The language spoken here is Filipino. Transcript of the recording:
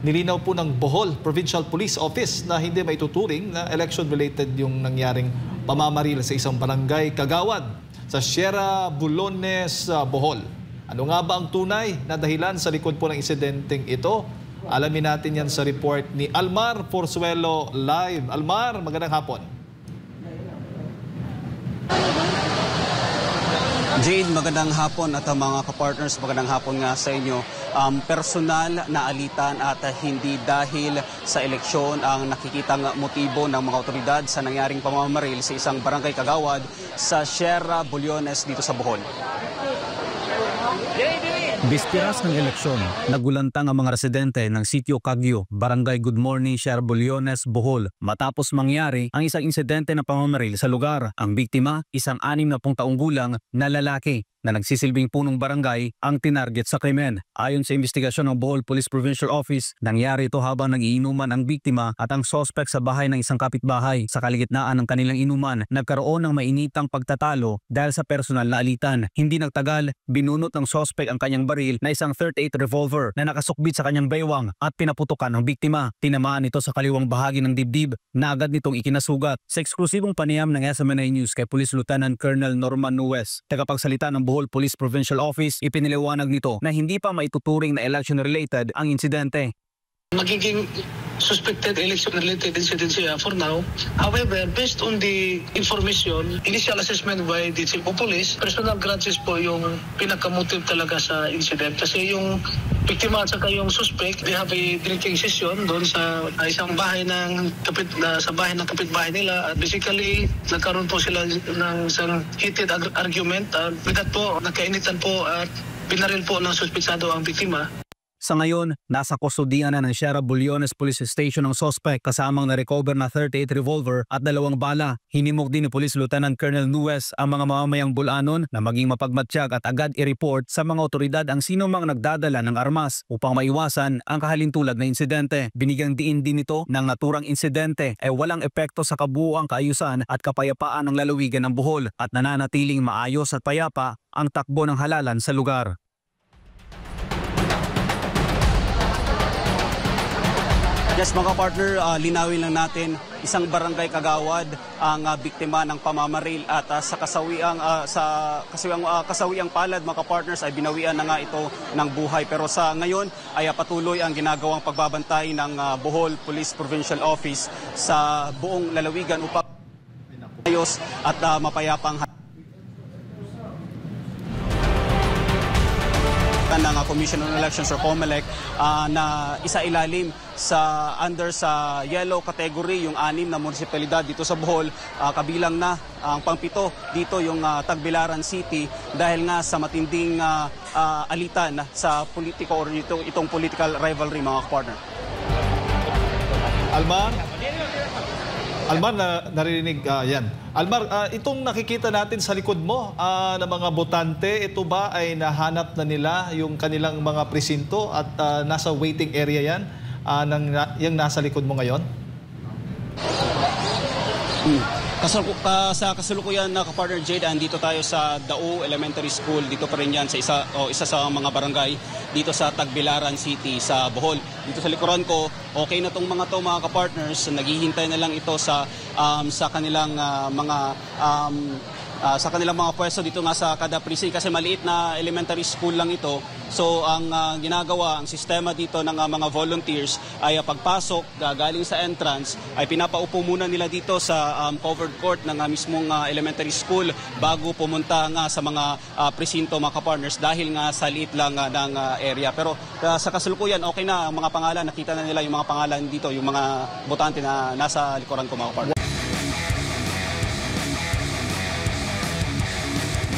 Nilinaw po ng Bohol Provincial Police Office na hindi maituturing na election-related yung nangyaring pamamaril sa isang barangay Kagawad sa Sierra Bulones, Bohol. Ano nga ba ang tunay na dahilan sa likod po ng insidenteng ito? Alamin natin yan sa report ni Almar Porzuelo live. Almar, magandang hapon. Jade, magandang hapon at mga kapartners, magandang hapon nga sa inyo. Personal na alitan at hindi dahil sa eleksyon ang nakikitang motibo ng mga otoridad sa nangyaring pamamaril sa isang barangay Kagawad sa Sierra Bulones dito sa Bohol. Bispiras ng eleksyon, nagulantang ang mga residente ng Sitio Kagyo, Barangay Good Morning, Sierra Bulones, Bohol matapos mangyari ang isang insidente na pamamaril sa lugar. Ang biktima, isang 60 taong gulang na lalaki na nagsisilbing punong barangay ang tinarget sa krimen. Ayon sa investigasyon ng Bohol Police Provincial Office, nangyari ito habang nagiinuman ang biktima at ang sospek sa bahay ng isang kapitbahay. Sa kaligitnaan ng kanilang inuman, nagkaroon ng mainitang pagtatalo dahil sa personal na alitan. Hindi nagtagal, binunot ng sospek ang kanyang baril na isang 38 revolver na nakasukbit sa kanyang baywang at pinaputukan ng biktima. Tinamaan ito sa kaliwang bahagi ng dibdib na agad nitong ikinasugat. Sa eksklusibong panayam ng SMNI News kay Police Lieutenant Colonel Norman Nuez, tagapagsalita ng Bohol Police Provincial Office, ipiniliwanag nito na hindi pa maituturing na election-related ang insidente. Magiging suspected election-related incident siya for now. However, based on the information, initial assessment by the Chief of Police, personal grudges po yung pinaka-motive talaga sa incident. Kasi yung biktima at saka yung suspect, they have a drinking session doon sa isang bahay ng kapitbahay nila. At basically, nagkaroon po sila ng isang heated argument. With that po, nagkainitan po at binaril po ng suspetsado ang biktima. Sa ngayon, nasa kustodiyan na ng Sierra Bulones Police Station ang sospek kasamang na-recover na 38 revolver at 2 bala. Hinimok din ni Police Lieutenant Colonel Nuez ang mga mamamayang Bulanon na maging mapagmatsyag at agad i-report sa mga otoridad ang sino mang nagdadala ng armas upang maiwasan ang kahalintulad na insidente. Binigyang diin din ito ng naturang insidente ay walang epekto sa kabuuang kaayusan at kapayapaan ng lalawigan ng Bohol at nananatiling maayos at payapa ang takbo ng halalan sa lugar. Yes, mga partner, linawin lang natin, isang barangay Kagawad ang biktima ng pamamaril at sa kasawiang palad, mga partners, ay binawian na nga ito ng buhay. Pero sa ngayon ay patuloy ang ginagawang pagbabantay ng Bohol Police Provincial Office sa buong lalawigan upang ayos at mapayapang ng Commission on Elections or COMELEC na isa-ilalim sa yellow category yung 6 na munisipalidad dito sa Bohol, kabilang na ang pang-7 dito yung Tagbilaran City dahil nga sa matinding alitan sa politiko or itong political rivalry, mga partner. Almar, narinig yan. Almar, itong nakikita natin sa likod mo na mga botante, ito ba ay nahanap na nila yung kanilang mga presinto at nasa waiting area yan yung nasa likod mo ngayon? Sa kasalukuyan na kapartner Jade, andito tayo sa Dao Elementary School. Dito pa rin yan sa isa sa mga barangay dito sa Tagbilaran City sa Bohol. Dito sa likuran ko, okay na tong mga kapartners. Naghihintay na lang ito sa kanilang mga pwesto dito nga sa kada precinct kasi maliit na elementary school lang ito. So ang ginagawa, ang sistema dito ng mga volunteers ay pagpasok galing sa entrance ay pinapaupo muna nila dito sa covered court ng mismong elementary school bago pumunta nga sa mga presinto, mga kapartners, dahil nga sa liit lang ng area. Pero sa kasalukuyan, okay na ang mga pangalan, nakita na nila yung mga pangalan dito, yung mga botante na nasa likuran ko, mga kapartners.